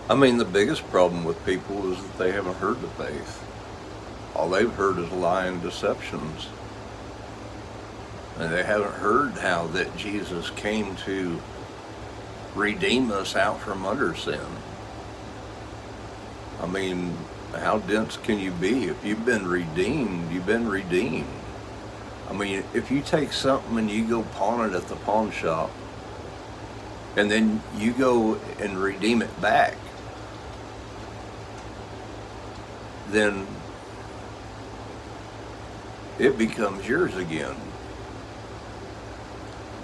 I mean, the biggest problem with people is that they haven't heard the faith. All they've heard is lying deceptions. And they haven't heard how that Jesus came to redeem us out from under sin. I mean, how dense can you be? If you've been redeemed, you've been redeemed. I mean, if you take something and you go pawn it at the pawn shop, and then you go and redeem it back, then it becomes yours again.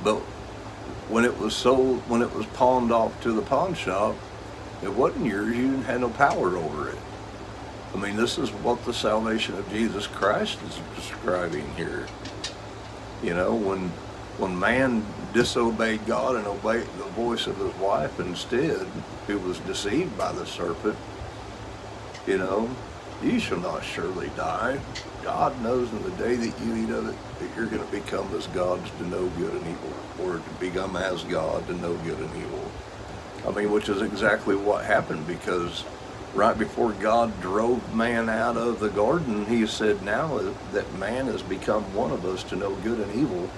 But when it was sold, when it was pawned off to the pawn shop, it wasn't yours. You didn't have no power over it. I mean, this is what the salvation of Jesus Christ is describing here. You know, when man disobeyed God and obeyed the voice of his wife instead, who was deceived by the serpent, you know, you shall not surely die. God knows in the day that you eat of it that you're going to become as gods to know good and evil, or to become as God to know good and evil. I mean, which is exactly what happened, because right before God drove man out of the garden, he said, now that man has become one of us to know good and evil,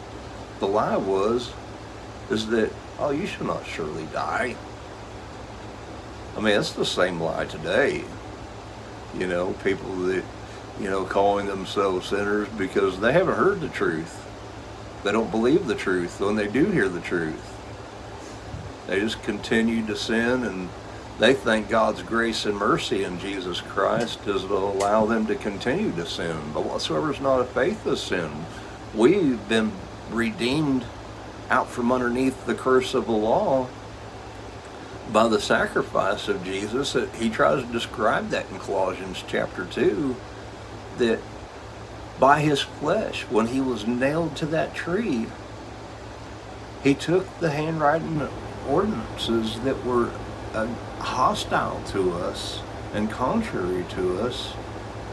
the lie is that, oh, you shall not surely die. I mean, it's the same lie today. You know, people that, you know, calling themselves sinners because they haven't heard the truth. They don't believe the truth when they do hear the truth. They just continue to sin, and they think God's grace and mercy in Jesus Christ is to allow them to continue to sin. But whatsoever is not of faith is sin. We've been redeemed out from underneath the curse of the law by the sacrifice of Jesus. He tries to describe that in Colossians chapter 2, that by his flesh, when he was nailed to that tree, he took the handwriting ordinances that were hostile to us and contrary to us,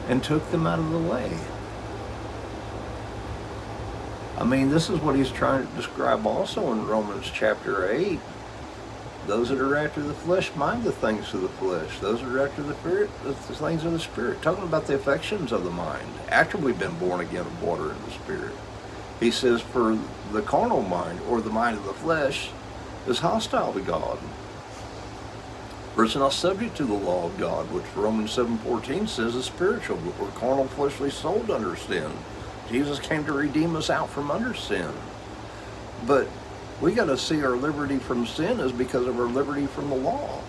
and took them out of the way. I mean, this is what he's trying to describe also in Romans chapter 8. Those that are after the flesh mind the things of the flesh. Those that are after the spirit, the things of the spirit. Talking about the affections of the mind, after we've been born again of water and the spirit. He says, for the carnal mind, or the mind of the flesh, is hostile to God. For it's not subject to the law of God, which Romans 7:14 says is spiritual, but we're carnal, fleshly, sold under sin. Jesus came to redeem us out from under sin. But we got to see our liberty from sin is because of our liberty from the law.